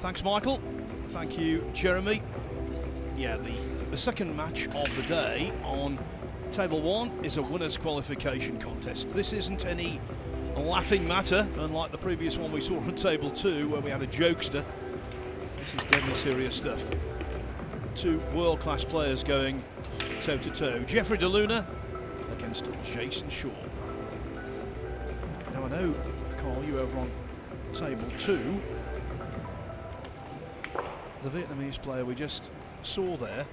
Thanks, Michael. Thank you, Jeremy. Yeah, the second match of the day on Table 1 is a winners' qualification contest. This isn't any laughing matter, unlike the previous one we saw on Table 2, where we had a jokester. This is deadly serious stuff. Two world-class players going toe-to-toe. Jeffrey DeLuna against Jayson Shaw. Now I know, Carl, you over on Table 2, the Vietnamese player we just saw there,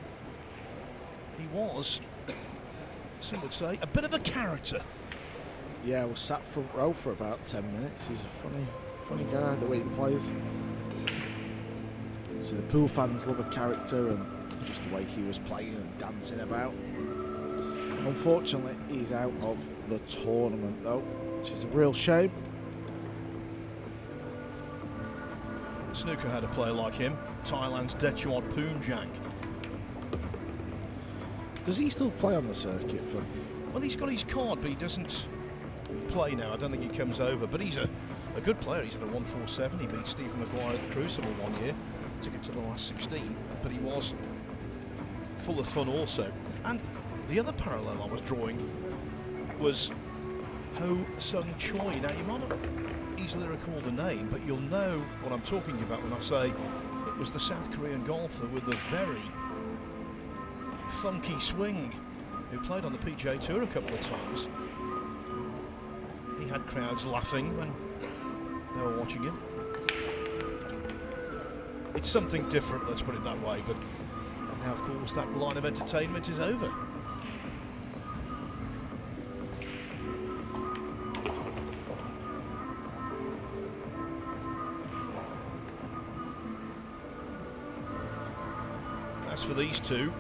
he was, some would say, a bit of a character. Yeah, I was sat front row for about 10 minutes. He's a funny guy, the way he plays. So the pool fans love a character, and just the way he was playing and dancing about. Unfortunately, he's out of the tournament though, which is a real shame. Snooker had a player like him, Thailand's Dechuan Poonjang. Does he still play on the circuit for? Well, he's got his card, but he doesn't play now. I don't think he comes over, but he's a good player. He's at a 147. He beat Stephen Maguire at the Crucible one year, took it to the last 16, but he was full of fun also. And the other parallel I was drawing was Ho Sung Choi. Now, you might not easily recall the name, but you'll know what I'm talking about when I say it was the South Korean golfer with the very funky swing who played on the PGA Tour a couple of times. He had crowds laughing when they were watching him. It's something different, let's put it that way, but now of course that line of entertainment is over. As for these two,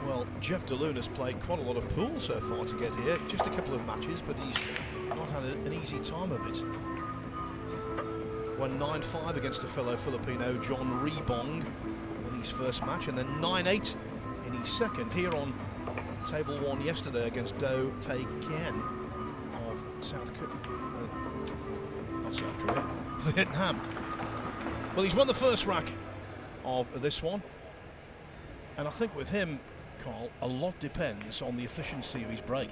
well, Jeff DeLuna's played quite a lot of pool so far to get here, just a couple of matches, but he's not had an easy time of it. Won 9-5 against a fellow Filipino, John Rebong, in his first match, and then 9-8 in his second here on Table 1 yesterday against Do Tae Kien of Vietnam. Well, he's won the first rack of this one, and I think with him, Carl, a lot depends on the efficiency of his break.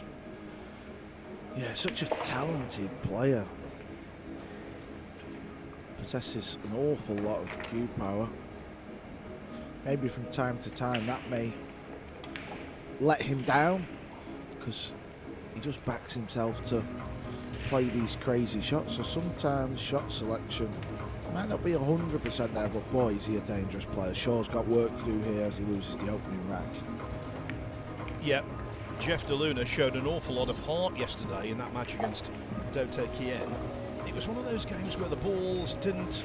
Yeah, such a talented player. Possesses an awful lot of cue power. Maybe from time to time that may let him down, because he just backs himself to play these crazy shots. So sometimes shot selection might not be 100% there, but boy, is he a dangerous player. Shaw's got work to do here as he loses the opening rack. Yeah, Jeff DeLuna showed an awful lot of heart yesterday in that match against Do Tae Kien. It was one of those games where the balls didn't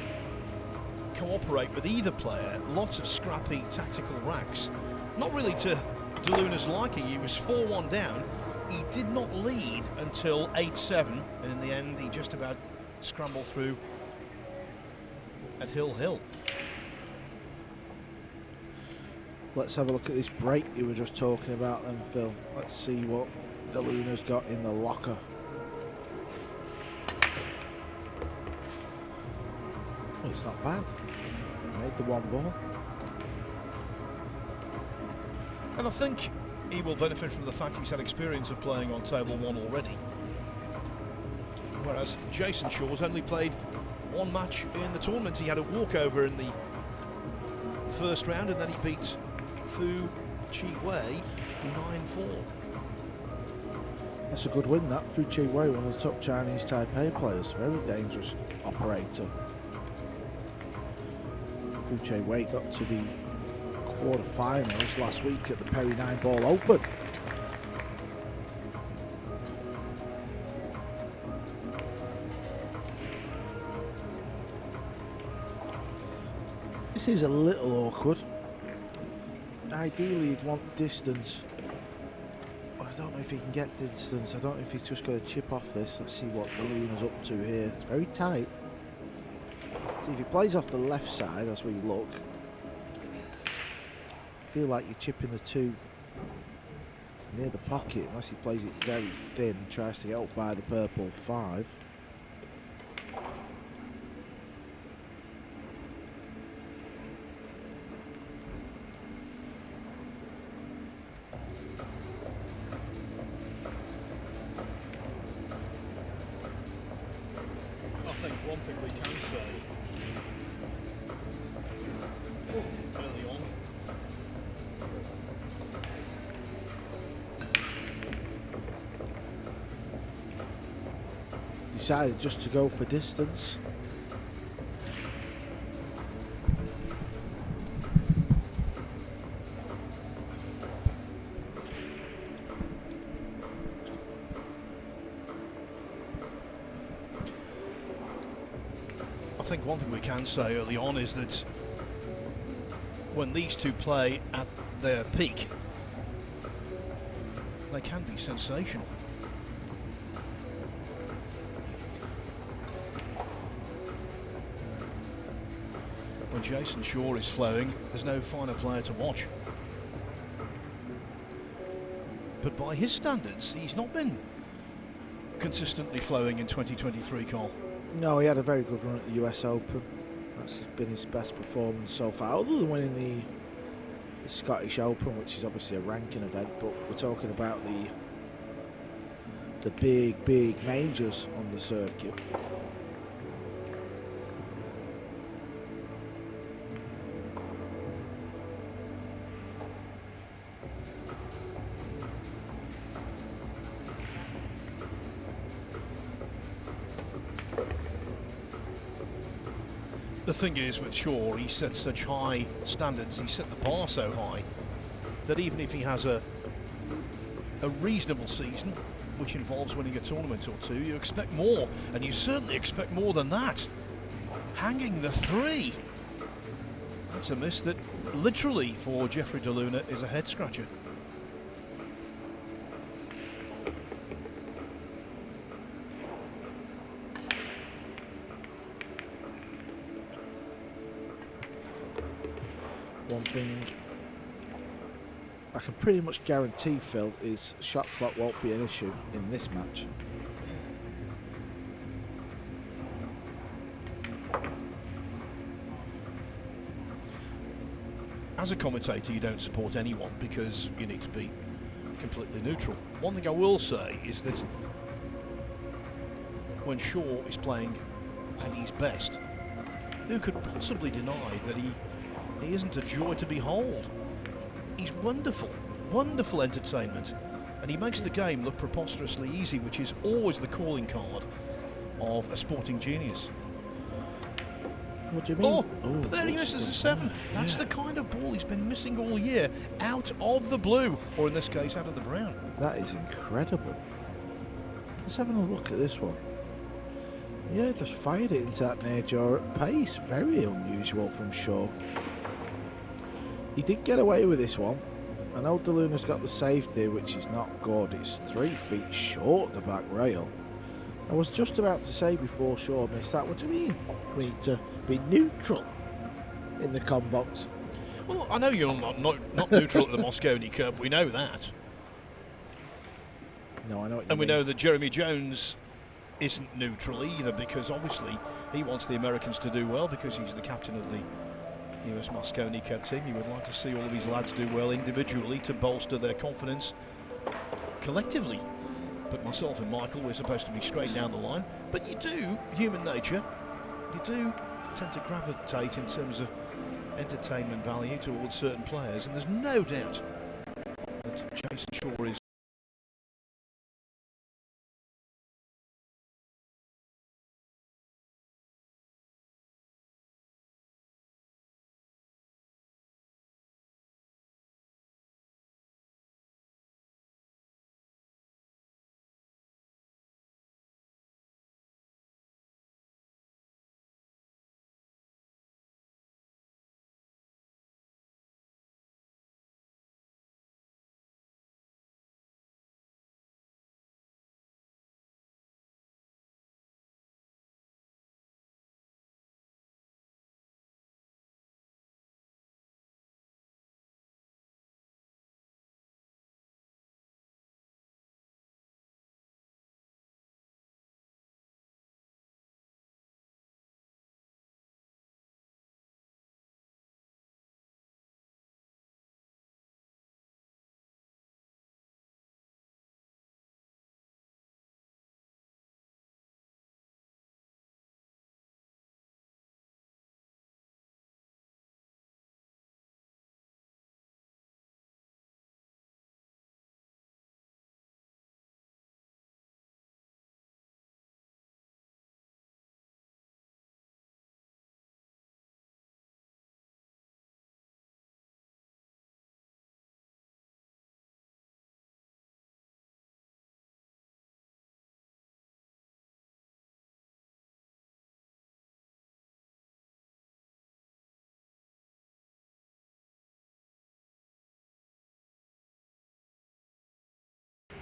cooperate with either player. Lots of scrappy tactical racks. Not really to DeLuna's liking. He was 4-1 down. He did not lead until 8-7, and in the end he just about scrambled through at Hill. Let's have a look at this break you were just talking about then, Phil. Let's see what DeLuna's got in the locker. Oh, it's not bad. Made the one ball. And I think he will benefit from the fact he's had experience of playing on Table 1 already. Whereas Jayson Shaw's only played one match in the tournament. He had a walkover in the first round, and then he beat Fu Chi Wei 9-4. That's a good win, that. Fu Chi Wei, one of the top Chinese Taipei players. Very dangerous operator. Fu Chi Wei got to the quarterfinals last week at the Nineball Open. This is a little awkward. Ideally, you'd want distance. But I don't know if he can get distance. I don't know if he's just going to chip off this. Let's see what DeLuna's up to here. It's very tight. See, if he plays off the left side, that's where you look. I feel like you're chipping the two near the pocket, unless he plays it very thin and tries to get up by the purple 5. decided just to go for distance. I think one thing we can say early on is that when these two play at their peak, they can be sensational. When Jayson Shaw is flowing, there's no finer player to watch. But by his standards, he's not been consistently flowing in 2023, Carl. No, he had a very good run at the US Open. That's been his best performance so far, other than winning the Scottish Open, which is obviously a ranking event, but we're talking about the big majors on the circuit. The thing is with Shaw, he set such high standards, he set the bar so high, that even if he has a reasonable season, which involves winning a tournament or two, you expect more, and you certainly expect more than that. Hanging the 3. That's a miss that literally for Jeffrey DeLuna is a head scratcher. One thing I can pretty much guarantee, Phil, is shot clock won't be an issue in this match. As a commentator, you don't support anyone because you need to be completely neutral. One thing I will say is that when Shaw is playing at his best, who could possibly deny that he isn't a joy to behold? He's wonderful, wonderful entertainment, and he makes the game look preposterously easy, which is always the calling card of a sporting genius. What do you mean? Oh, but there he misses a 7. That's the kind of ball he's been missing all year, out of the blue, or in this case, out of the brown. That is incredible. Let's have a look at this one. Yeah, just fired it into that near jaw at pace. Very unusual from Shaw. He did get away with this one. I know DeLuna's got the safety, which is not good. It's 3 feet short the back rail. I was just about to say before Shaw missed that, what do you mean? We need to be neutral in the com box. Well, I know you're not neutral at the Moscone Cup. We know that. No, I know what you mean. And we know that Jeremy Jones isn't neutral either, because obviously he wants the Americans to do well because he's the captain of the US Moscone Cup team. He would like to see all of his lads do well individually to bolster their confidence collectively. But myself and Michael, we're supposed to be straight down the line. But you do, human nature, you do tend to gravitate in terms of entertainment value towards certain players, and there's no doubt that Jayson Shaw is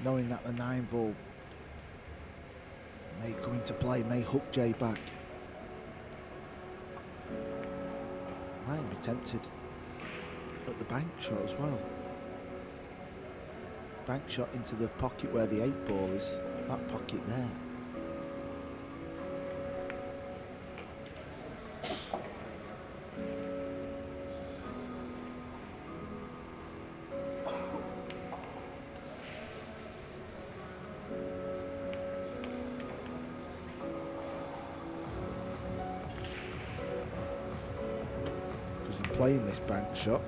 knowing that the 9-ball may come into play, may hook Jay back. Might be tempted at the bank shot as well. Bank shot into the pocket where the 8-ball is, that pocket there. Playing this bank shot,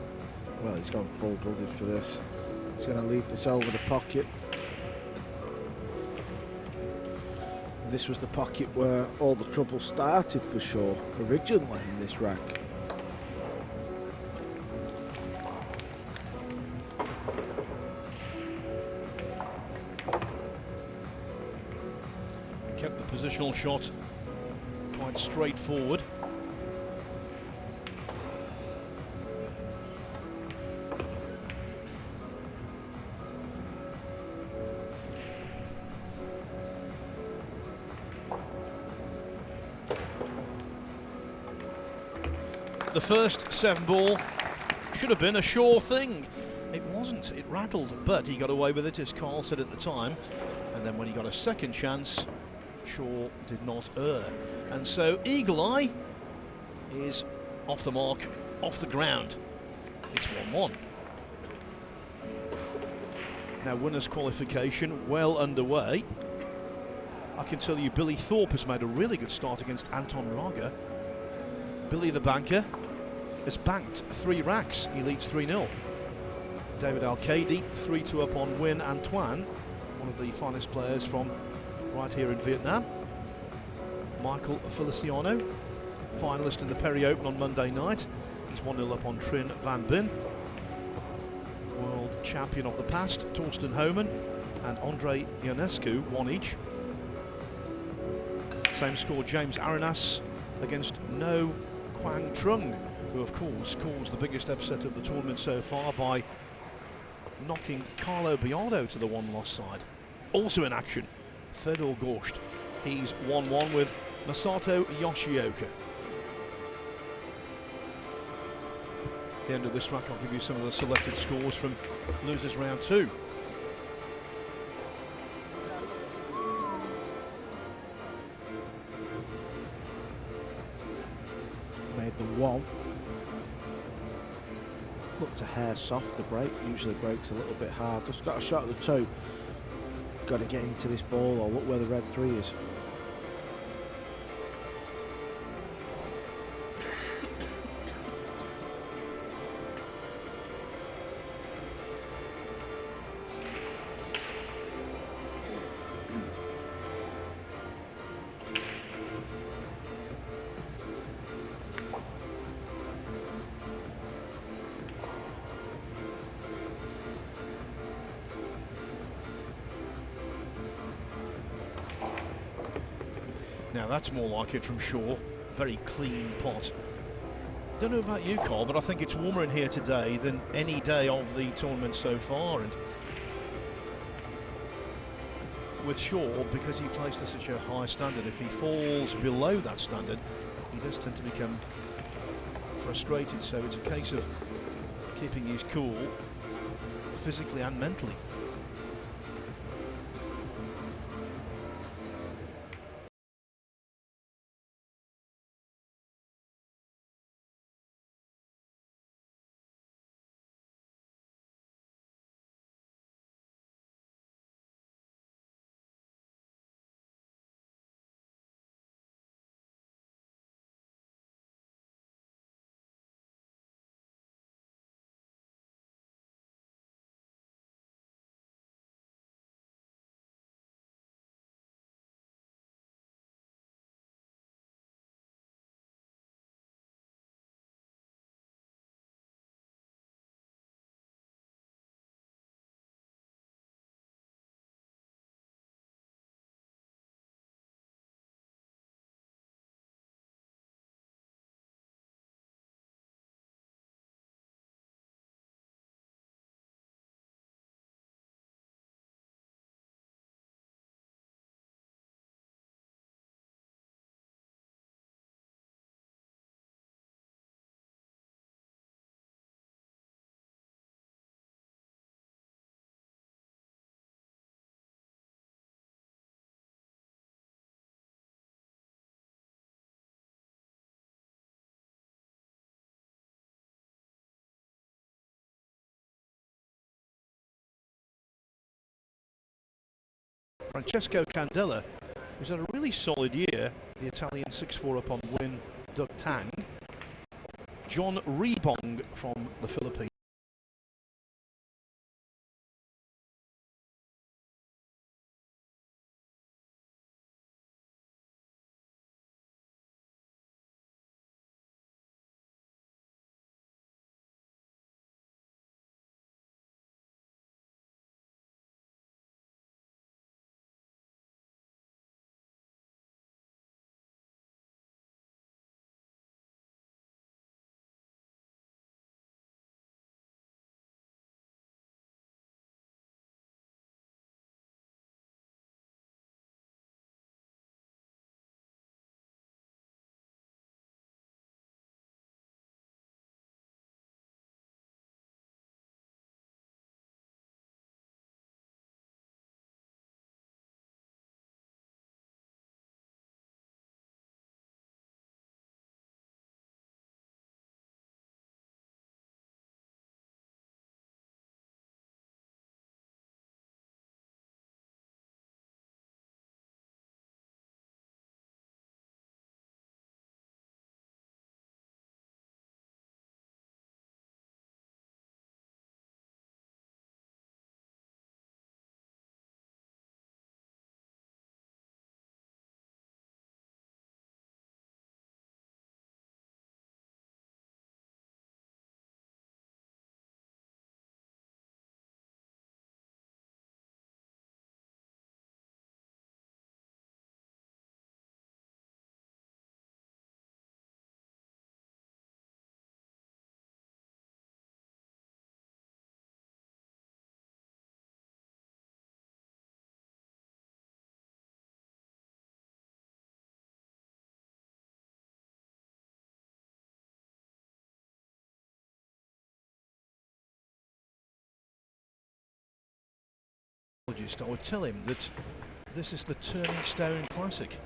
well, he's gone full-blooded for this. He's going to leave this over the pocket. This was the pocket where all the trouble started for Shaw originally in this rack. Kept the positional shot quite straightforward. The first 7-ball should have been a sure thing. It wasn't, it rattled, but he got away with it, as Carl said at the time. And then when he got a second chance, Shaw did not err. And so Eagle Eye is off the mark, off the ground. It's 1-1. Now winners' qualification well underway. I can tell you Billy Thorpe has made a really good start against Anton Raga. Billy the banker has banked 3 racks. He leads 3-0. David Al-Qaidi 3-2 up on Nguyen Antoine, one of the finest players from right here in Vietnam. Michael Feliciano, finalist in the Perry Open on Monday night. He's 1-0 up on Trin Van Bin. World champion of the past, Torsten Homan and Andre Ionescu, 1 each. Same score James Arenas against No Quang Trung, who of course caused the biggest upset of the tournament so far by knocking Carlo Bialdo to the 1-loss side. Also in action, Fedor Gorst. He's 1-1 with Masato Yoshioka. At the end of this rack, I'll give you some of the selected scores from losers round 2. Made the 1. Looked a hair soft, the break. Usually breaks a little bit hard. Just got a shot at the 2. Got to get into this ball, or look where the red 3 is. Now that's more like it from Shaw. Very clean pot. Don't know about you, Carl, but I think it's warmer in here today than any day of the tournament so far. And with Shaw, because he plays to such a high standard, if he falls below that standard, he does tend to become frustrated. So it's a case of keeping his cool physically and mentally. Francesco Candela, who's had a really solid year, the Italian 6-4 up on Win Duc Tang. John Rebong from the Philippines. I would tell him that this is the Turning Stone Classic.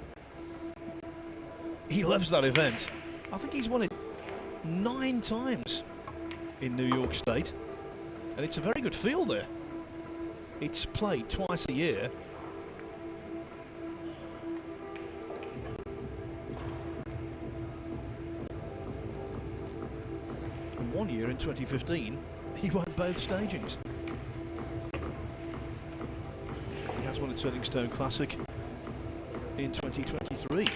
He loves that event. I think he's won it 9 times in New York State, and it's a very good field there. It's played twice a year. And one year in 2015, he won both stagings. He has won a Turning Stone Classic in 2023.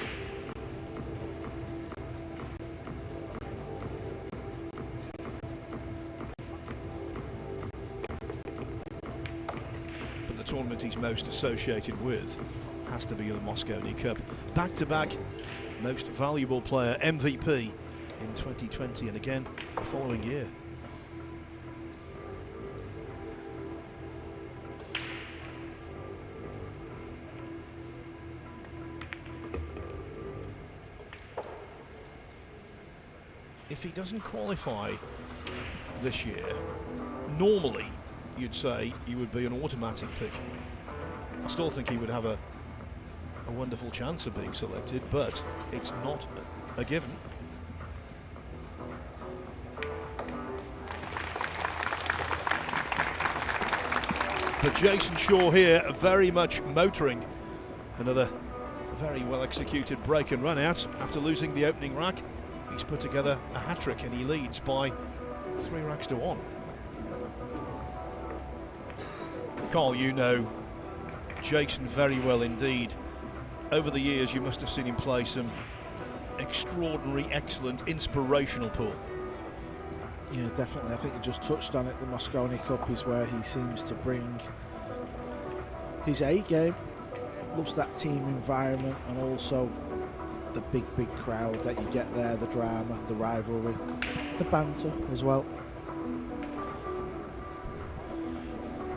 But the tournament he's most associated with has to be the Mosconi Cup. Back-to-back most valuable player, MVP in 2020 and again the following year. If he doesn't qualify this year, normally you'd say he would be an automatic pick. I still think he would have a wonderful chance of being selected, but it's not a given. But Jayson Shaw here very much motoring. Another very well executed break and run out after losing the opening rack. He's put together a hat-trick and he leads by 3 racks to 1. Carl, you know Jayson very well indeed. Over the years you must have seen him play some extraordinary, excellent, inspirational pool. Yeah, definitely. I think you just touched on it. The Mosconi Cup is where he seems to bring his A game. Loves that team environment and also the big crowd that you get there, the drama, the rivalry, the banter as well.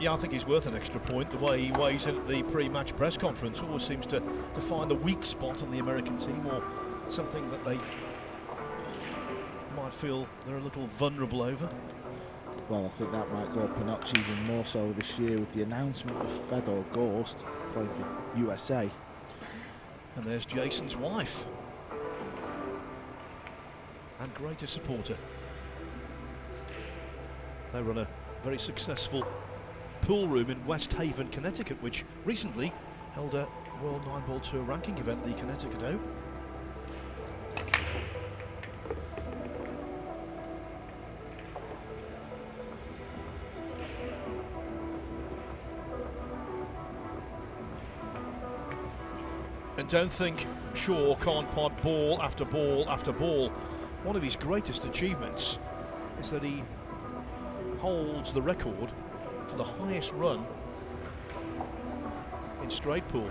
Yeah, I think he's worth an extra point. The way he weighs in at the pre-match press conference always seems to find the weak spot on the American team, or something that they might feel they're a little vulnerable over. Well, I think that might go up a notch even more so this year with the announcement of Fedor Gorst playing for USA. And there's Jayson's wife and greatest supporter. They run a very successful pool room in West Haven, Connecticut, which recently held a World Nineball Tour ranking event, the Connecticut Open. And don't think Shaw can't pot ball after ball after ball. One of his greatest achievements is that he holds the record for the highest run in straight pool.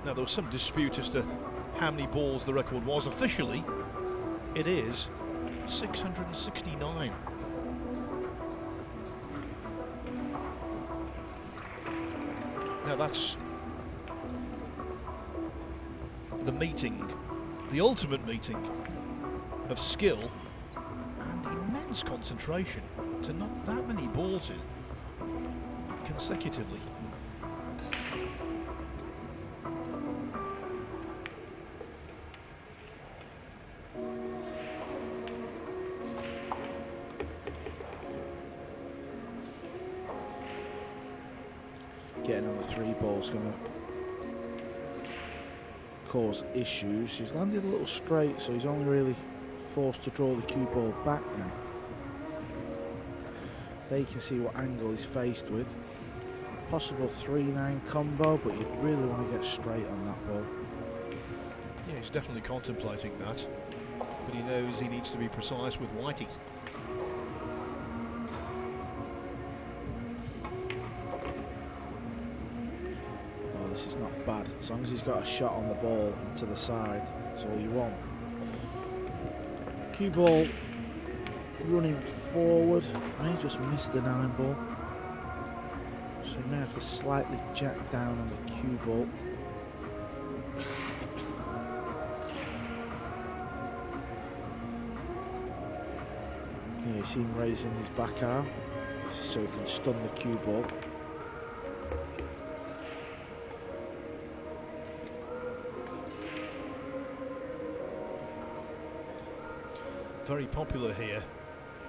Now, there was some dispute as to how many balls the record was. Officially, it is 669. Now, that's the meeting, the ultimate meeting of skill and immense concentration to knock that many balls in consecutively. Getting on the 3 ball's going to cause issues. He's landed a little straight, so he's only really forced to draw the cue ball back now. There you can see what angle he's faced with. Possible 3-9 combo, but you'd really want to get straight on that ball. Yeah, he's definitely contemplating that, but he knows he needs to be precise with Whitey. This is not bad. As long as he's got a shot on the ball and to the side, that's all you want. Cue ball running forward. May just miss the 9 ball. So he may have to slightly jack down on the cue ball. Yeah, you see him raising his back arm so he can stun the cue ball. Very popular here,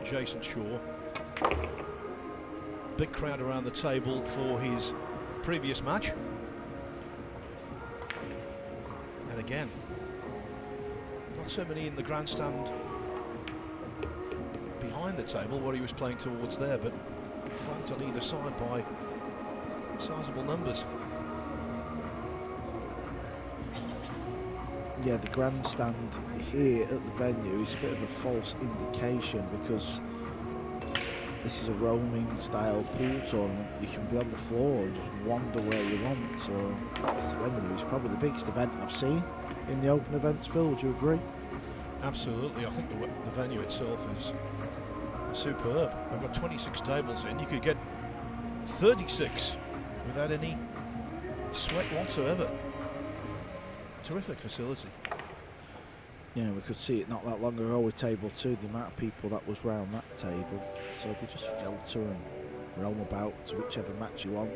Jayson Shaw. Big crowd around the table for his previous match. And again, not so many in the grandstand behind the table where he was playing towards there, but flanked on either side by sizable numbers. Yeah, the grandstand here at the venue is a bit of a false indication because this is a roaming style pool tournament. You can be on the floor and just wander where you want. So this venue is probably the biggest event I've seen in the open events, Phil. Would you agree? Absolutely. I think the venue itself is superb. We've got 26 tables in. You could get 36 without any sweat whatsoever. Terrific facility. Yeah, we could see it not that long ago with table 2, the amount of people that was round that table. So they just filter and roam about to whichever match you want.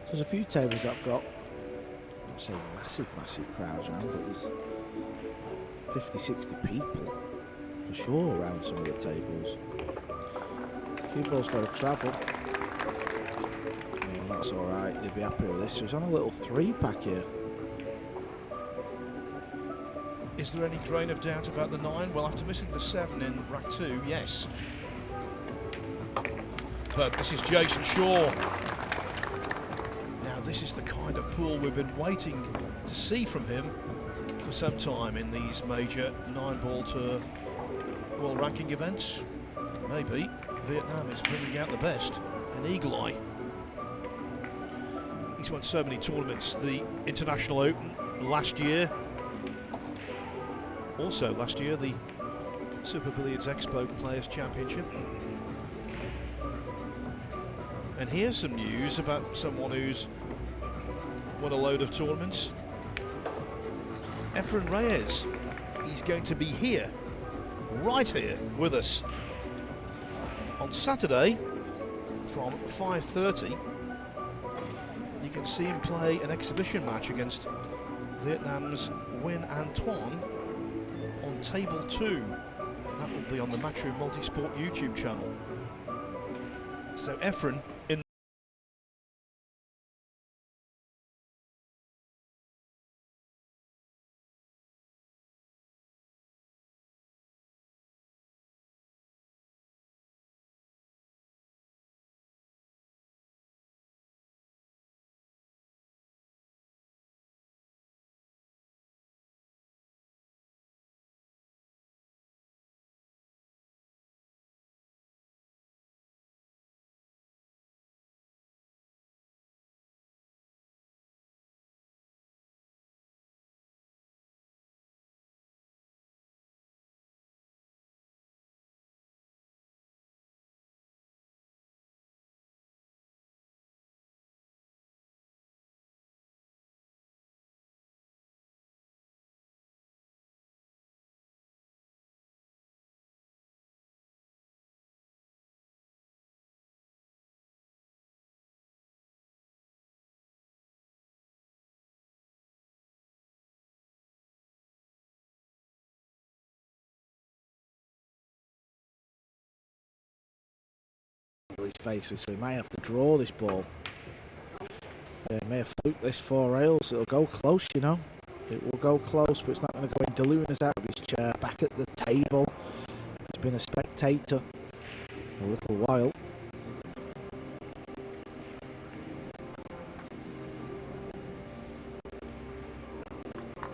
There's a few tables that have got, I'm not saying massive crowds around, but there's 50, 60 people for sure around some of the tables. Cue ball's got to travel. Oh, that's alright, you'll be happy with this. So he's on a little 3-pack here. Is there any grain of doubt about the 9? Well, after missing the 7 in rack 2, yes. But this is Jayson Shaw. Now, this is the kind of pool we've been waiting to see from him for some time in these major 9-ball tour world ranking events. Maybe Vietnam is bringing out the best, an eagle eye. He's won so many tournaments, the International Open last year. Also last year, the Super Billiards Expo Players Championship. And here's some news about someone who's won a load of tournaments. Efren Reyes, he's going to be here, right here with us on Saturday from 5:30. You can see him play an exhibition match against Vietnam's Nguyen An Tuan on table 2. That will be on the Matchroom Multisport YouTube channel. So Efren in he's faced with, so he might have to draw this ball. May have fluked this 4 rails. It'll go close, you know. It will go close, but it's not going to go in. DeLuna's out of his chair, back at the table. He's been a spectator a little while.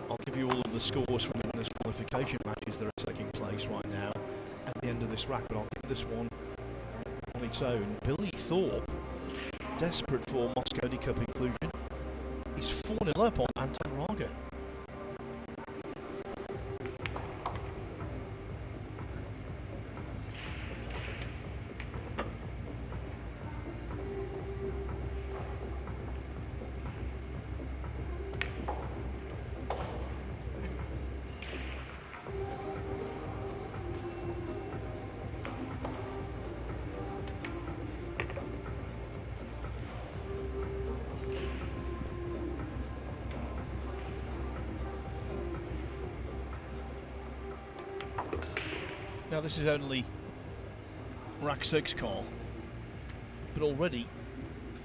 I'll give you all of the scores from the qualification matches that are taking place right now at the end of this rack, but I'll give this one on its own. Billy Thorpe, desperate for Mosconi Cup inclusion. He's 4-0 up on Anton Raga. Now this is only rack 6, Carl, but already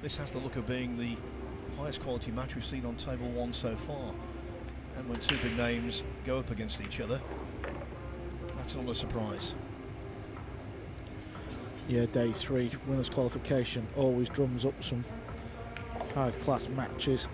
this has the look of being the highest quality match we've seen on table 1 so far. And when 2 big names go up against each other, that's not a surprise. Yeah, day 3, winners qualification always drums up some high class matches.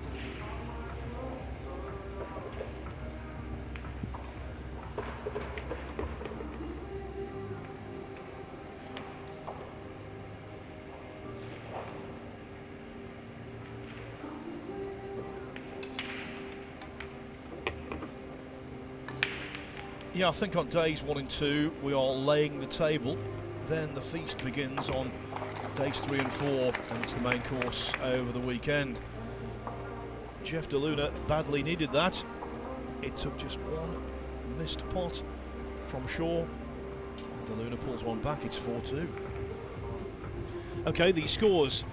Yeah, I think on days 1 and 2 we are laying the table. Then the feast begins on days 3 and 4, and it's the main course over the weekend. Jeff DeLuna badly needed that. It took just 1 missed pot from Shaw, and DeLuna pulls one back. It's 4-2. Okay, the scores.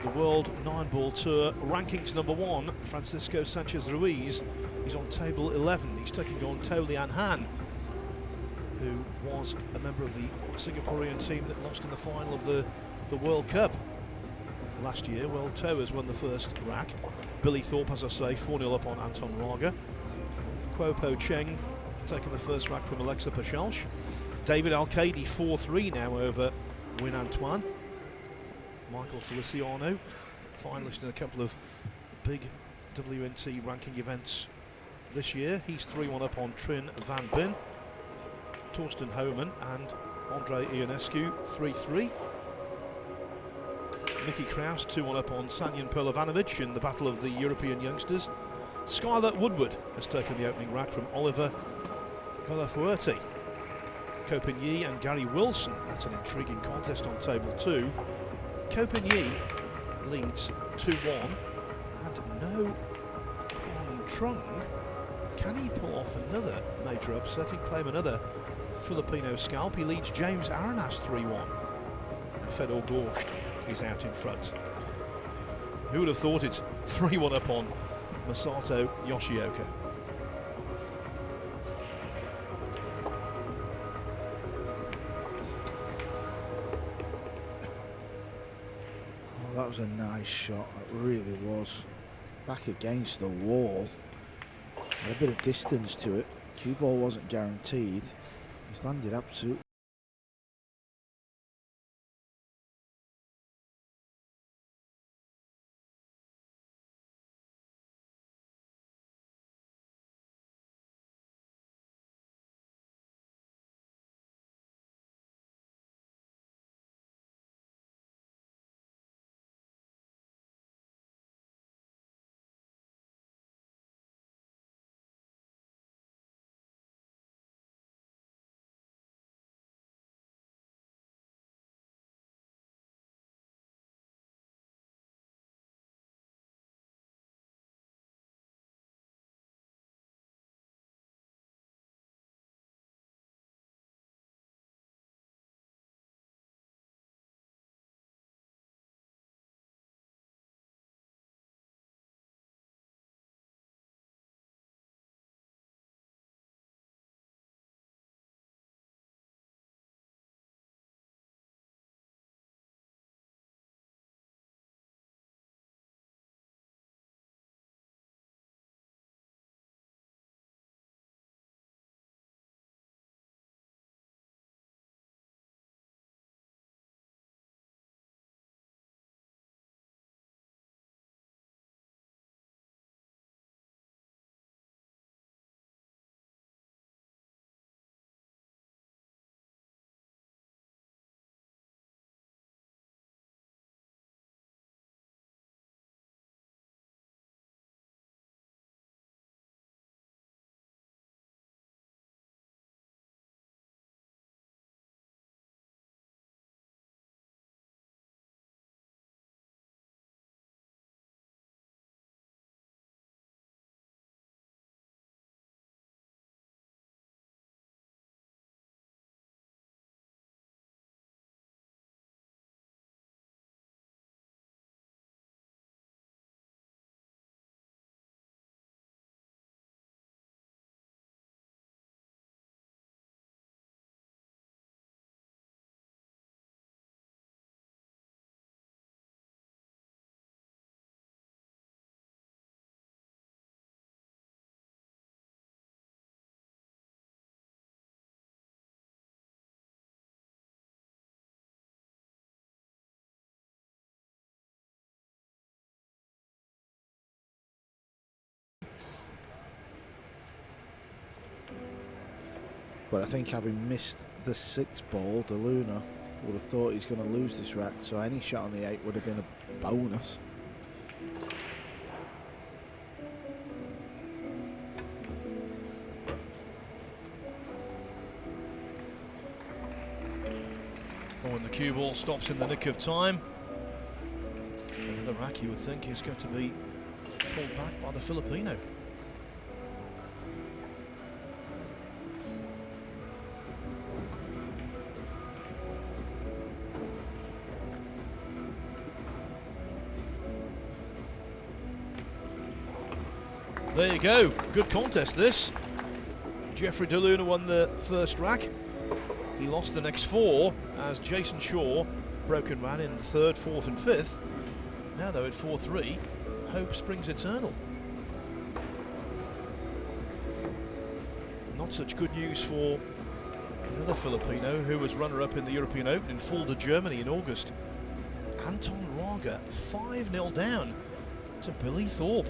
The World Nineball Tour rankings number 1, Francisco Sanchez Ruiz, is on table 11. He's taking on To Lian Han, who was a member of the Singaporean team that lost in the final of the World Cup last year. Well, To has won the first rack. Billy Thorpe, as I say, 4-0 up on Anton Raga. Kuo Po Cheng taking the first rack from Alexa Pachalch. David Alcady 4-3 now over Win Antoine. Michael Feliciano, finalist in a couple of big WNT ranking events this year. He's 3-1 up on Trin Van Bin. Torsten Homan and Andre Ionescu 3-3. Mickey Kraus 2-1 up on Sanyan Perlovanovic in the battle of the European youngsters. Skylar Woodward has taken the opening rack from Oliver Villafuerte. Copin-Yi and Gary Wilson, that's an intriguing contest on table 2. Copin-Yi leads 2-1, and no Kwon Trung. Can he pull off another major upset and claim another Filipino scalp? He leads James Aranas 3-1, and Fedor Gorsht is out in front. Who would have thought it? 3-1 up on Masato Yoshioka. That was a nice shot, it really was. Back against the wall. Had a bit of distance to it. Cue ball wasn't guaranteed. He's landed absolutely But I think having missed the 6 ball, DeLuna would have thought he's going to lose this rack, so any shot on the 8 would have been a bonus. Oh, and the cue ball stops in the nick of time. Another rack you would think is going to be pulled back by the Filipino. There you go, good contest this. Jeffrey DeLuna won the first rack. He lost the next 4 as Jayson Shaw broke and ran in the 3rd, 4th and 5th. Now though at 4-3, hope springs eternal. Not such good news for another Filipino who was runner-up in the European Open in Fulda, Germany in August. Anton Raga 5-0 down to Billy Thorpe.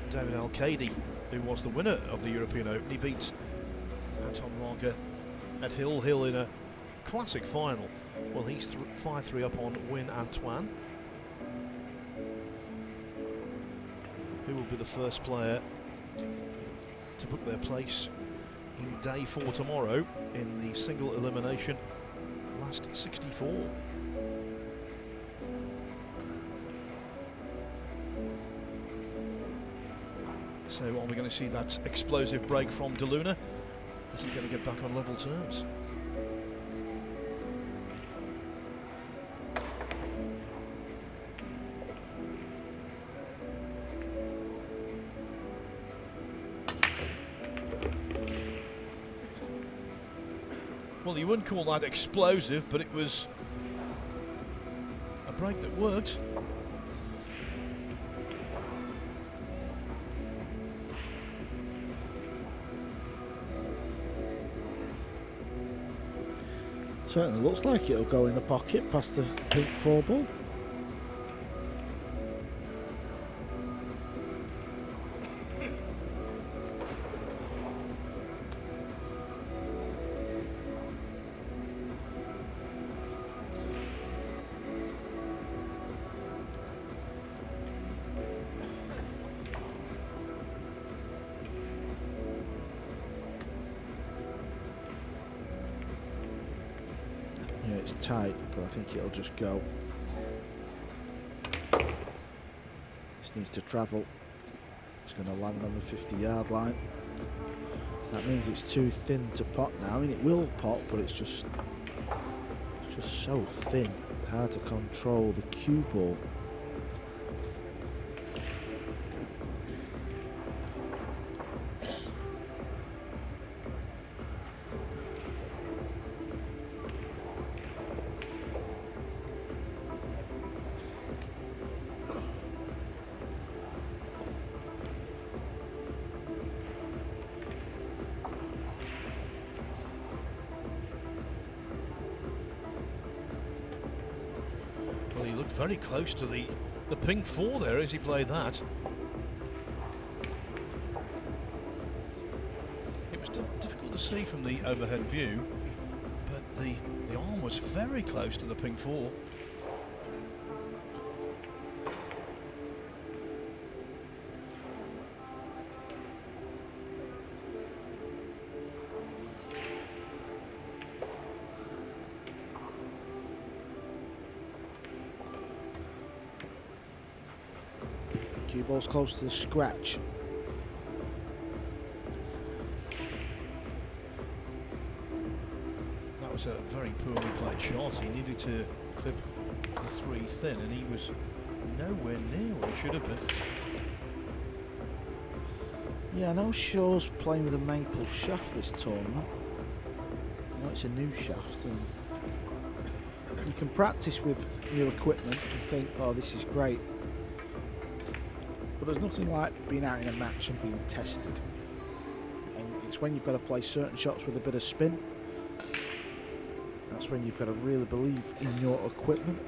David Al-Kaidi, who was the winner of the European Open, he beat Anton Raga at Hill in a classic final. Well, he's 5-3 up on Win Antoine, who will be the first player to book their place in day 4 tomorrow in the single elimination last 64. So are we going to see that explosive break from DeLuna? Is he going to get back on level terms? Well, you wouldn't call that explosive, but it was a break that worked. Certainly looks like it'll go in the pocket past the pink 4 ball. Yeah, it's tight, but I think it'll just go. This needs to travel. It's going to land on the 50-yard line. That means it's too thin to pot now. I mean, it will pot, but it's just so thin. Hard to control the cue ball. Well, he looked very close to the pink 4 there as he played that. It was difficult to see from the overhead view, but the arm was very close to the pink 4. Cue ball's close to the scratch. That was a very poorly played shot. He needed to clip the 3 thin, and he was nowhere near where he should have been. Yeah, I know Shaw's playing with a maple shaft this tournament. I know it's a new shaft, and you can practice with new equipment and think, oh, this is great. But there's nothing like being out in a match and being tested. And it's when you've got to play certain shots with a bit of spin. That's when you've got to really believe in your equipment.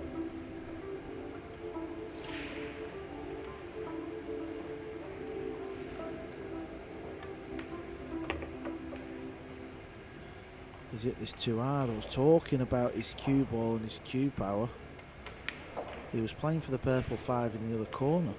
He's hit this too hard. I was talking about his cue ball and his cue power. He was playing for the purple 5 in the other corner.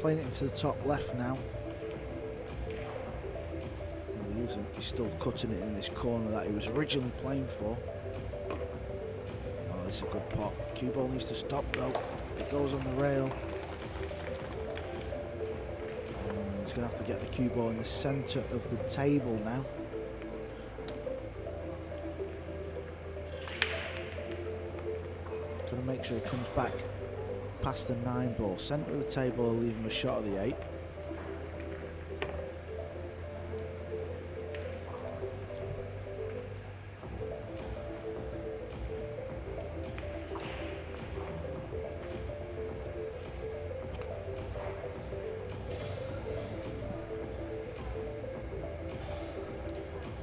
Playing it into the top left now. Well, he isn't. He's still cutting it in this corner that he was originally playing for. Oh, this is a good pot. Cue ball needs to stop though. It goes on the rail. He's going to have to get the cue ball in the centre of the table now. Going to make sure he comes back past the 9 ball. Centre of the table will leave him a shot of the 8.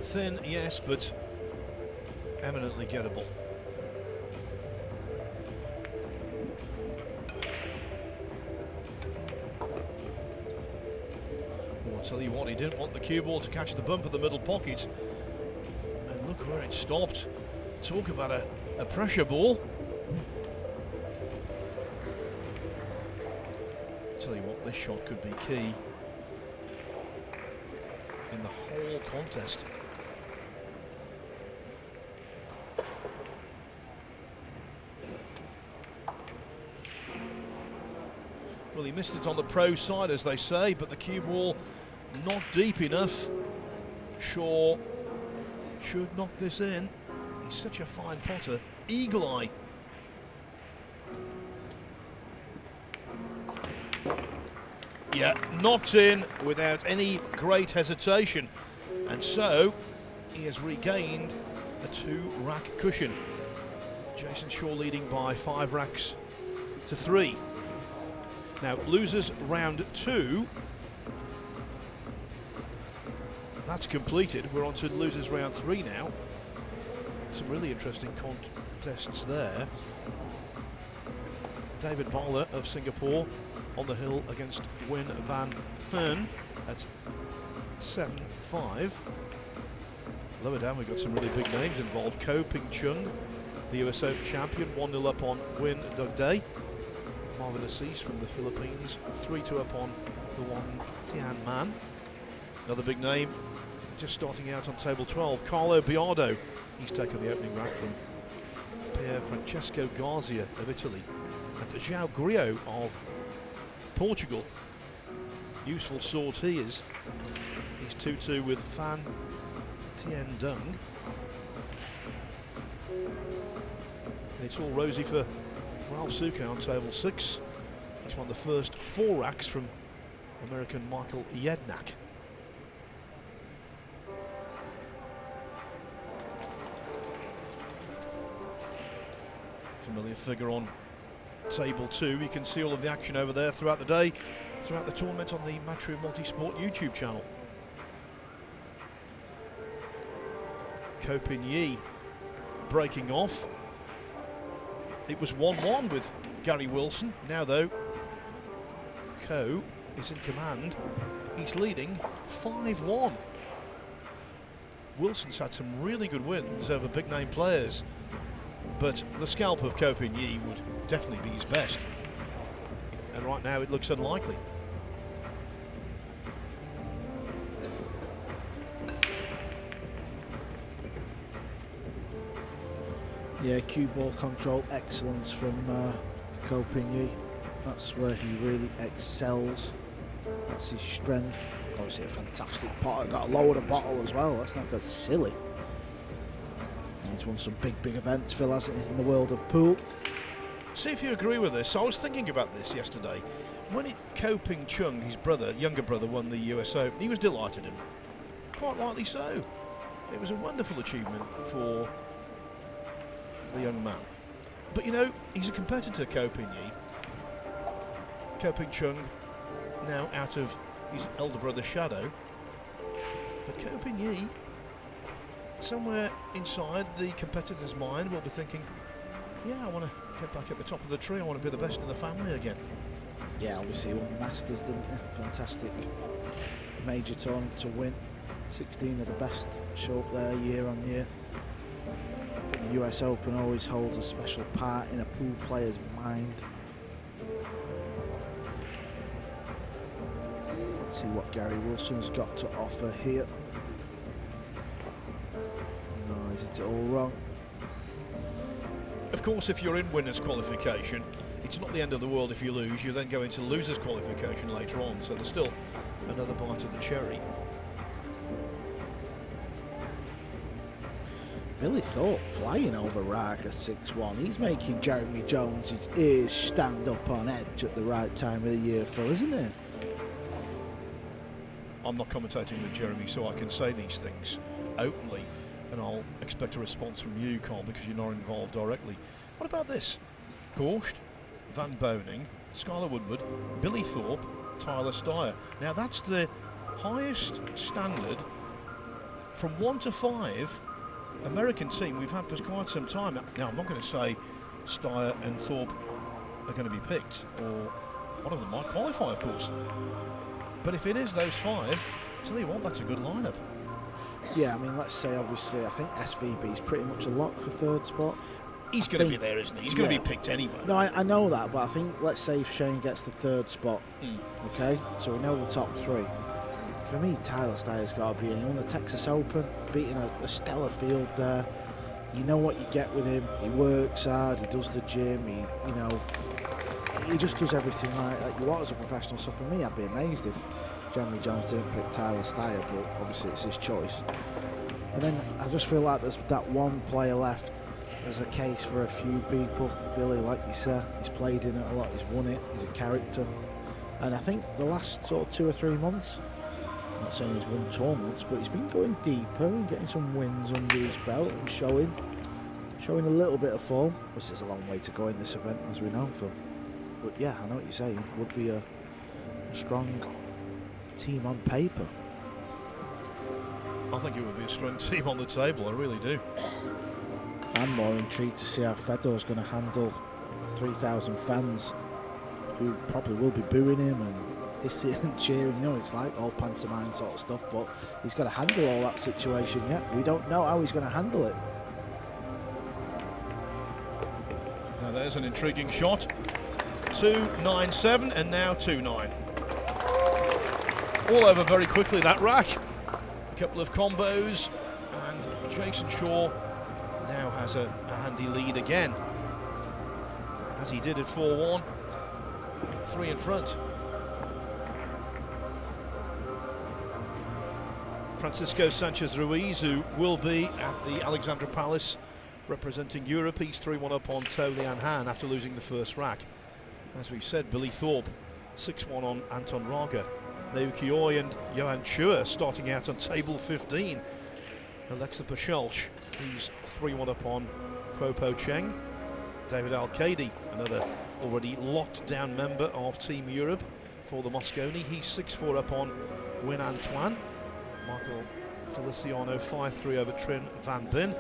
Thin, yes, but eminently gettable. Tell you what, he didn't want the cue ball to catch the bump of the middle pocket, and look where it stopped. Talk about a pressure ball. Tell you what, this shot could be key in the whole contest. Well, he missed it on the pro side, as they say, but the cue ball not deep enough. Shaw should knock this in. He's such a fine potter. Eagle eye. Yeah, knocked in without any great hesitation. And so he has regained a 2-rack cushion. Jayson Shaw leading by 5 racks to 3. Now, losers round 2. That's completed. We're on to losers round 3 now. Some really interesting contests there. David Bowler of Singapore on the hill against Win Van Hearn at 7-5. Lower down we've got some really big names involved. Ko Ping Chung, the US Open champion, 1-0 up on Win Doug Day. Marvin Assis from the Philippines, 3-2 up on the one Tian Man. Another big name, just starting out on table 12, Carlo Biardo. He's taken the opening rack from Pier Francesco Garzia of Italy. And João Grillo of Portugal. Useful sort he is. He's 2-2 with Fan Tien Dung. It's all rosy for Ralph Suka on table 6. He's won the first 4 racks from American Michael Jednak. Familiar figure on table 2. You can see all of the action over there throughout the day, throughout the tournament on the Matchroom Multisport YouTube channel. Ko Pin Yi breaking off. It was 1-1 with Gary Wilson. Now though, Ko is in command. He's leading 5-1. Wilson's had some really good wins over big name players, but the scalp of Ko Pin Yi would definitely be his best. And right now it looks unlikely. Yeah, cue ball control excellence from Ko Pin Yi. That's where he really excels. That's his strength. Obviously a fantastic potter. Got to lower the bottle as well. That's not that silly. And he's won some big events, Phil, hasn't he, in the world of pool. See if you agree with this. I was thinking about this yesterday. When Ko Ping Chung, his brother, younger brother, won the US Open, he was delighted, and quite rightly so. It was a wonderful achievement for the young man. But you know, he's a competitor, Ko Pin Yi. Ko Ping Chung now out of his elder brother's shadow. But Ko Ping Yi, somewhere inside the competitor's mind, will be thinking, yeah, I want to get back at the top of the tree. I want to be the best in the family again. Yeah, obviously he won the Masters, didn't he? Fantastic major tournament to win. 16 of the best show up there year on year. But the US Open always holds a special part in a pool player's mind. See what Gary Wilson's got to offer here. No, is it all wrong? Of course, if you're in winners qualification, it's not the end of the world if you lose. You then go into losers qualification later on, so there's still another bite of the cherry. Billy Thorpe flying over Raga 6-1. He's making Jeremy Jones's ears stand up on edge at the right time of the year, Phil, isn't he? I'm not commentating with Jeremy, so I can say these things openly, and I'll expect a response from you, Carl, because you're not involved directly. What about this? Gorst, Van Boning, Skylar Woodward, Billy Thorpe, Tyler Steyer. Now that's the highest standard from 1 to 5 American team we've had for quite some time. Now I'm not going to say Steyer and Thorpe are going to be picked, or one of them might qualify, of course. But if it is those 5, tell you what, that's a good lineup. Yeah, I mean, let's say obviously I think SVB is pretty much a lock for third spot. He's going to be there, isn't he? He's going to be picked anyway. No, I know that, but I think, let's say if Shane gets the third spot, okay, so we know the top 3. For me, Tyler Steyer's got to be in. He won the Texas Open, beating a stellar field there. You know what you get with him. He works hard, he does the gym, he just does everything right that you want as a professional. So for me, I'd be amazed if Jeremy Jones didn't pick Tyler Steyer, but obviously it's his choice. And then I just feel like there's that one player left. There's a case for a few people. Billy, like you said, he's played in it a lot, he's won it, he's a character. And I think the last sort of 2 or 3 months, I'm not saying he's won tournaments, but he's been going deeper and getting some wins under his belt and showing a little bit of form. This is a long way to go in this event, as we know, Phil. But yeah, I know what you're saying. Would be a strong team on paper. I think it would be a strong team on the table, I really do. I'm more intrigued to see how Fedor's going to handle 3,000 fans who probably will be booing him and hissing and cheering. You know, it's like all pantomime sort of stuff, but he's got to handle all that situation yet. We don't know how he's going to handle it. Now there's an intriguing shot. 2-9-7 and now 2-9. All over very quickly, that rack. A couple of combos, and Jayson Shaw now has a handy lead again, as he did at 4-1. 3 in front. Francisco Sanchez Ruiz, who will be at the Alexandra Palace representing Europe, he's 3-1 up on To Lian Han after losing the first rack. As we said, Billy Thorpe 6-1 on Anton Raga. Naoki Oi and Johan Chua starting out on table 15. Alexa Pachelch, he's 3-1 up on Quo Po Cheng. David Al-Kadi, another already locked down member of Team Europe for the Mosconi. He's 6-4 up on Win Antoine. Michael Feliciano 5-3 over Trin Van Bin.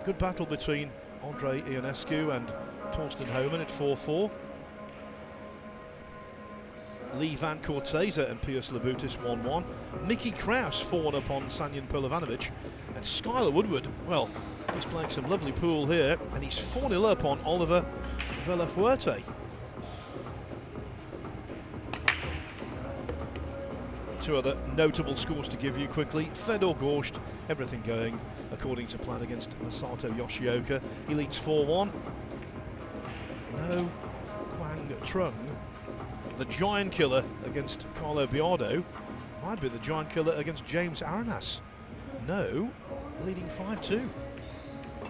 Good battle between Andre Ionescu and Torsten Homan at 4-4. Lee Van Corteza and Pius Labutis 1-1. Mickey Kraus 4-1 up on Sanyan Polovanovic. And Skylar Woodward, well, he's playing some lovely pool here, and he's 4-0 up on Oliver Villafuerte. Two other notable scores to give you quickly. Fedor Gorst, everything going according to plan against Masato Yoshioka. He leads 4-1. No Quang Trung, the giant killer against Carlo Biardo, might be the giant killer against James Aranas. No, leading 5-2.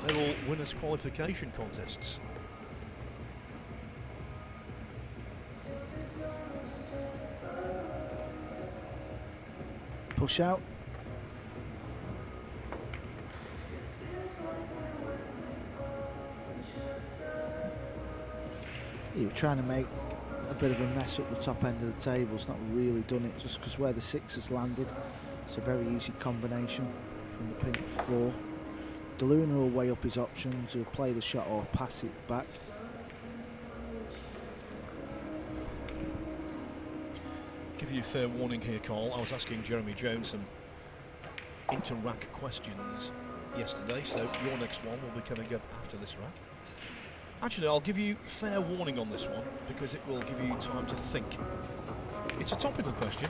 They're all winners' qualification contests. Push out. He was trying to make a bit of a mess up the top end of the table. It's not really done it just because where the 6 has landed. It's a very easy combination from the pink 4. DeLuna will weigh up his options. He'll play the shot or pass it back. Give you fair warning here, Carl. I was asking Jeremy Jones some inter-rack questions yesterday, so your next one will be coming up after this rack. Actually, I'll give you fair warning on this one because it will give you time to think. It's a topical question.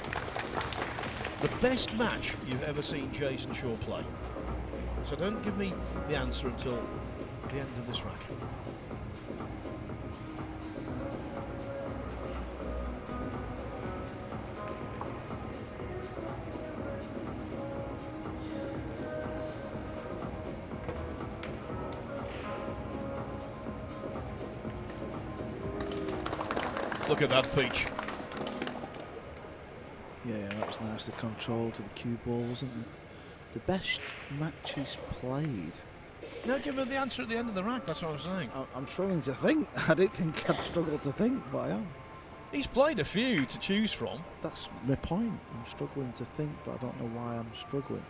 The best match you've ever seen Jayson Shaw play. So don't give me the answer until the end of this rack. Look at that peach. Yeah, that was nicely controlled with the cue ball, wasn't it? The best match he's played. No, give me the answer at the end of the rack, that's what I'm saying. I'm struggling to think. I didn't think I'd struggle to think, but I am. He's played a few to choose from. That's my point. I'm struggling to think, but I don't know why I'm struggling.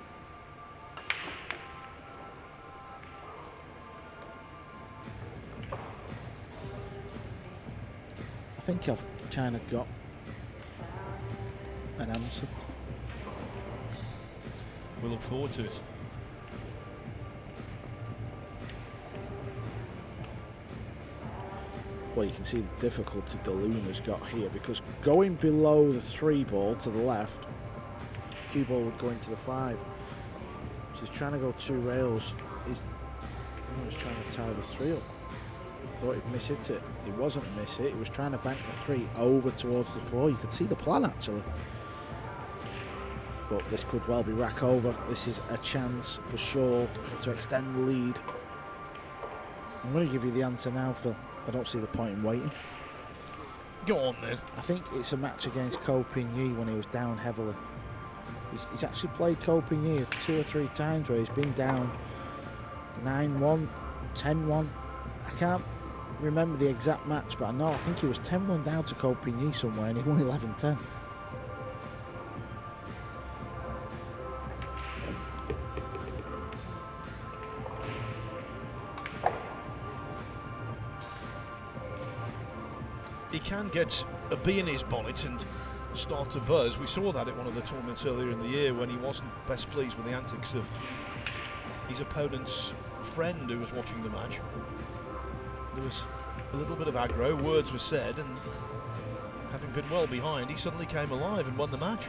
I think I've kind of got an answer. We look forward to it. Well, you can see the difficulty DeLuna's got here because going below the 3 ball to the left, cue ball would go into the 5. So he's trying to go 2 rails. He's trying to tie the 3 up. Thought he'd miss hit it. He wasn't miss it. He was trying to bank the 3 over towards the 4. You could see the plan actually. But this could well be rack over. This is a chance for Shaw to extend the lead. I'm going to give you the answer now, Phil. I don't see the point in waiting. Go on then. I think it's a match against Ko Ping Yi when he was down heavily. He's actually played Ko Ping Yi 2 or 3 times where he's been down 9-1, 10-1. I can't remember the exact match, but I think he was 10-1 down to Ko Ping Yi somewhere and he won 11-10. He can get a bee in his bonnet and start to buzz. We saw that at one of the tournaments earlier in the year when he wasn't best pleased with the antics of his opponent's friend who was watching the match. There was a little bit of aggro, words were said, and having been well behind, he suddenly came alive and won the match.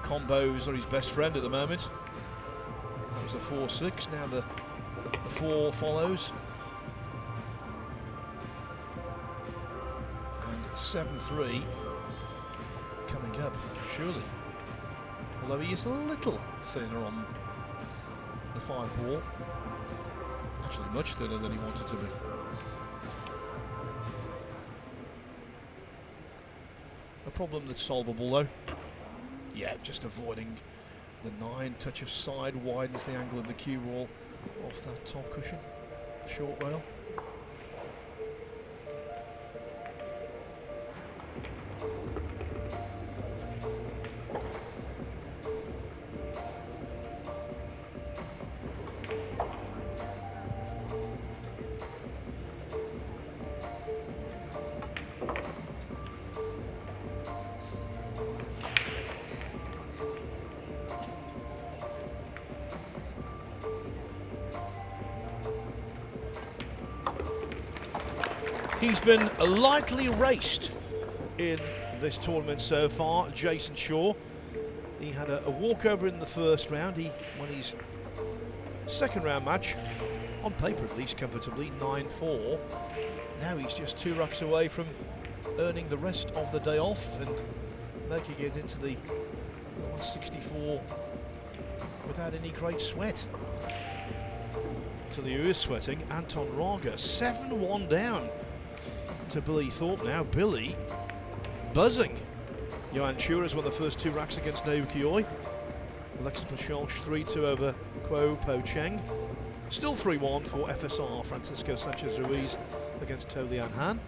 Combos are his best friend at the moment. That was a 4-6, now the 4 follows. And 7-3 coming up, surely. Although he is a little thinner on the 5 ball. Actually much thinner than he wanted to be. A problem that's solvable though. Yeah, just avoiding the 9. Touch of side widens the angle of the cue ball off that top cushion. Short rail. He's been lightly raced in this tournament so far, Jayson Shaw. He had a walkover in the first round. He won his second round match, on paper at least comfortably, 9-4. Now he's just 2 racks away from earning the rest of the day off and making it into the last 64 without any great sweat. To the who is sweating, Anton Raga, 7-1 down to Billy Thorpe now. Billy buzzing Johan Chura's won the first 2 racks against Naoki Oi. Alexis Pacholch 3-2 over Kuo Po Cheng. Still 3-1 for FSR, Francisco Sanchez Ruiz against To Lian Han.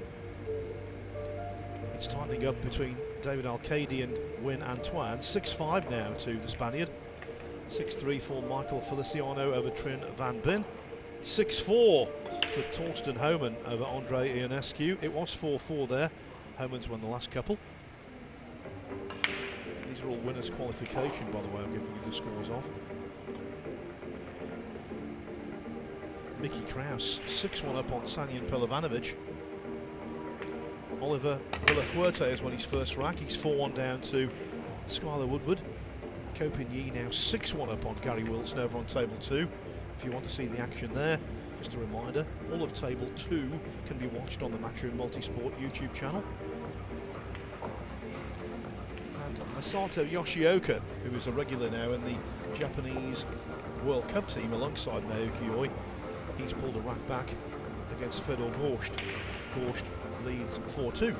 It's tightening up between David Alcadi and Win Antoine. 6-5 now to the Spaniard. 6-3 for Michael Feliciano over Trin Van Bin. 6-4 for Torsten Homan over Andre Ionescu. It was 4-4 there. Homan's won the last couple. These are all winners' qualification, by the way. I'm giving you the scores of. Mickey Kraus 6-1 up on Sanyan Pelovanovic. Oliver Villafuerte has won his first rack. He's 4-1 down to Skylar Woodward. Copigny now 6-1 up on Gary Wilson over on table 2. If you want to see the action there, just a reminder, all of table 2 can be watched on the Matchroom Multisport YouTube channel. And Masato Yoshioka, who is a regular now in the Japanese World Cup team alongside Naoki Oi, he's pulled a rack back against Fedor Gorsht. Gorsht leads 4-2.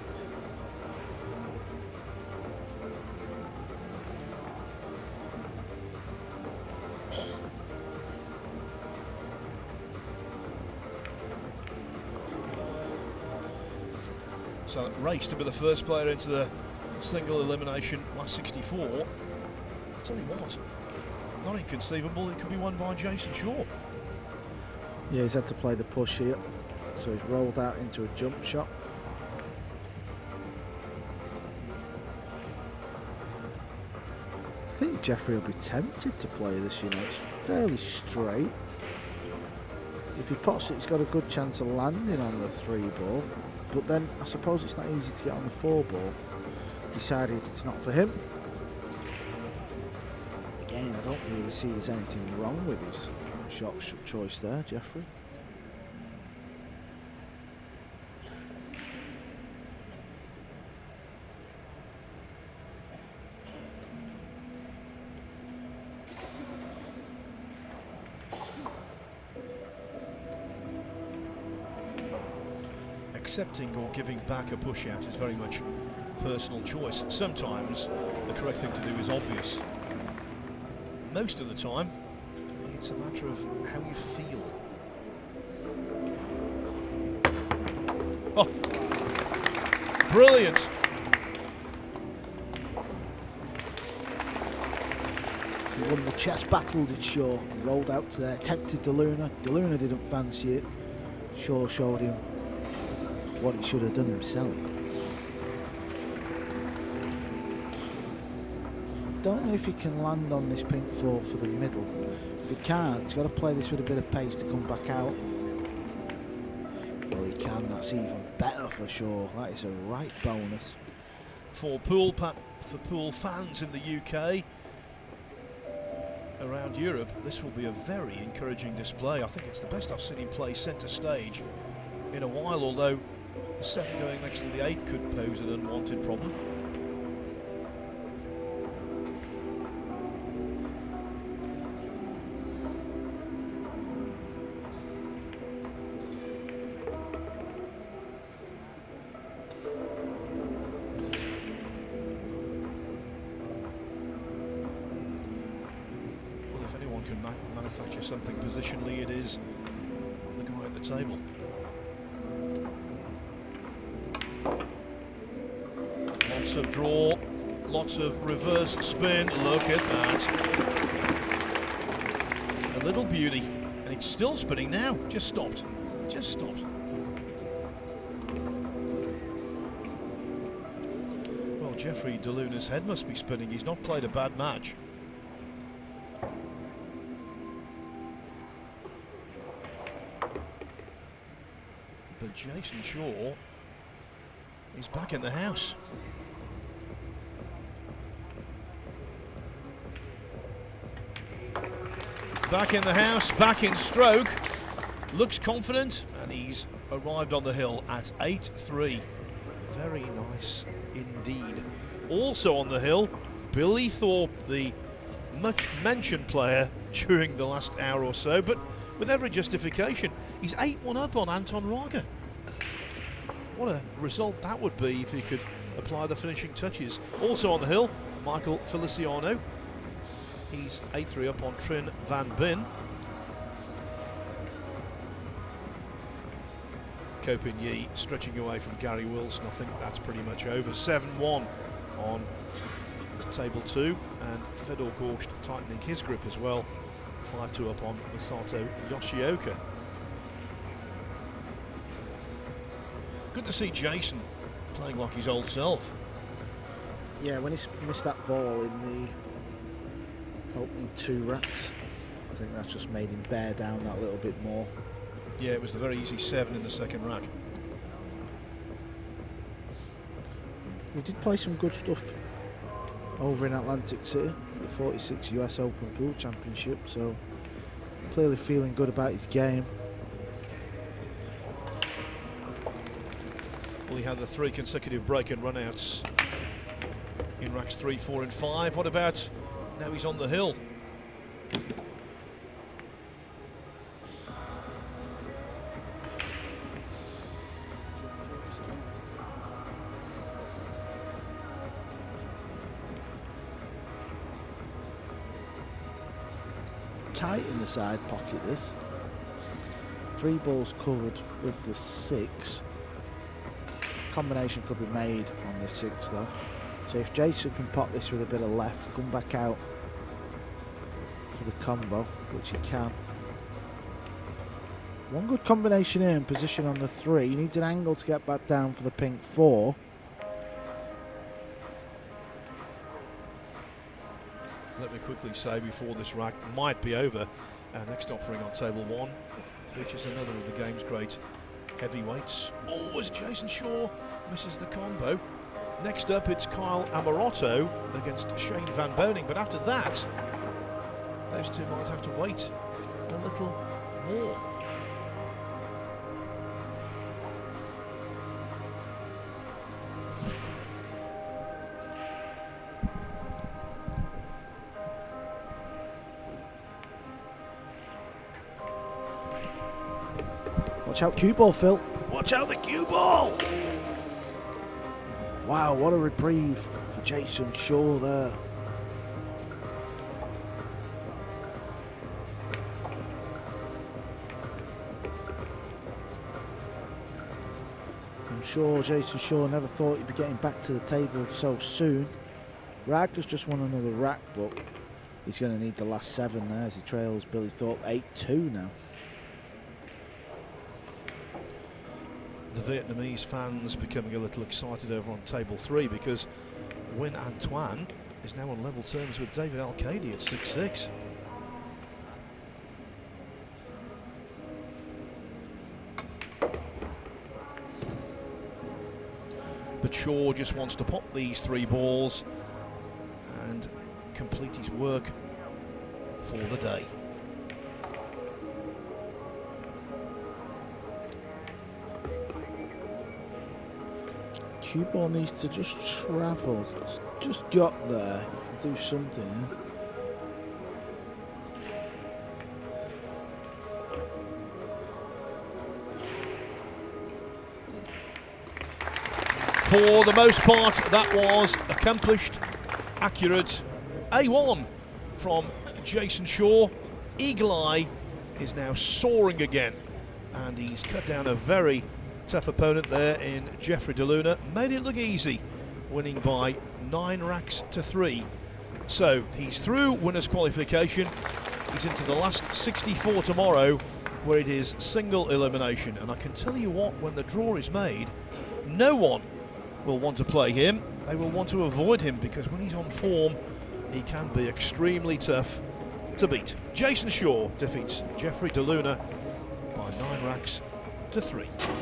So race to be the first player into the single elimination last 64. I'll tell you what, not inconceivable, it could be won by Jayson Shaw. Yeah, he's had to play the push here, so he's rolled out into a jump shot. I think Jeffrey will be tempted to play this, you know, it's fairly straight. If he pots it, he's got a good chance of landing on the 3 ball, but then I suppose it's not easy to get on the 4 ball. Decided it's not for him. Again, I don't really see there's anything wrong with his shot choice there, Jeffrey. Accepting or giving back a push out is very much personal choice. Sometimes the correct thing to do is obvious. Most of the time, it's a matter of how you feel. Oh, brilliant! He won the chess battle, did Shaw. He rolled out to there, tempted DeLuna. DeLuna didn't fancy it. Shaw showed him what he should have done himself. Don't know if he can land on this pink 4 for the middle. If he can't, he's got to play this with a bit of pace to come back out. Well, he can. That's even better for Shaw. That is a right bonus. For pool fans in the UK, around Europe, this will be a very encouraging display. I think it's the best I've seen him play centre stage in a while, although the 7 going next to the 8 could pose an unwanted problem. Well, if anyone can manufacture something positionally, it is the guy at the table. Lots of draw, lots of reverse spin. Look at that. A little beauty, and it's still spinning now. Just stopped. Just stopped. Well, Jeffrey DeLuna's head must be spinning. He's not played a bad match. But Jayson Shaw is back in the house. Back in the house, back in stroke. Looks confident, and he's arrived on the hill at 8-3. Very nice indeed. Also on the hill, Billy Thorpe, the much mentioned player during the last hour or so, but with every justification. He's 8-1 up on Anton Raga. What a result that would be if he could apply the finishing touches. Also on the hill, Michael Feliciano. He's 8-3 up on Trin Van Bin. Kopin Yi stretching away from Gary Wilson. I think that's pretty much over. 7-1 on table 2, and Fedor Gorst tightening his grip as well. 5-2 up on Masato Yoshioka. Good to see Jayson playing like his old self. Yeah, when he's missed that ball in the opening 2 racks, I think that's just made him bear down that little bit more. Yeah, it was the very easy 7 in the second rack. We did play some good stuff over in Atlantic City, the 46 US Open Pool Championship, so clearly feeling good about his game. Well, he had the 3 consecutive break and run-outs in racks 3, 4 and 5. What about now he's on the hill? Tight in the side pocket, this. 3 balls covered with the 6. Combination could be made on the 6 though. So if Jayson can pop this with a bit of left, come back out for the combo, which he can. One good combination here in position on the 3. He needs an angle to get back down for the pink 4. Let me quickly say before this rack might be over, our next offering on table 1 features another of the game's great heavyweights. Oh, as Jayson Shaw misses the combo. Next up, it's Kyle Amorotto against Shane Van Boning, but after that, those two might have to wait a little more. Watch out, cue ball, Phil. Watch out, the cue ball. Wow, what a reprieve for Jayson Shaw there. I'm sure Jayson Shaw never thought he'd be getting back to the table so soon. Radka's just won another rack, but he's going to need the last 7 there as he trails Billy Thorpe 8-2 now. The Vietnamese fans becoming a little excited over on table 3 because Nguyen Antoine is now on level terms with David Al-Qadi at 6-6. But Shaw just wants to pop these 3 balls and complete his work for the day. Cue ball needs to just travel, just got there, you can do something. For the most part, that was accomplished, accurate. A1 from Jayson Shaw. Eagle Eye is now soaring again, and he's cut down a very tough opponent there in Jeffrey DeLuna. Made it look easy, winning by 9 racks to 3. So he's through winners qualification. He's into the last 64 tomorrow, where it is single elimination. And I can tell you what, when the draw is made, no one will want to play him. They will want to avoid him, because when he's on form, he can be extremely tough to beat. Jayson Shaw defeats Jeffrey DeLuna by 9 racks to 3.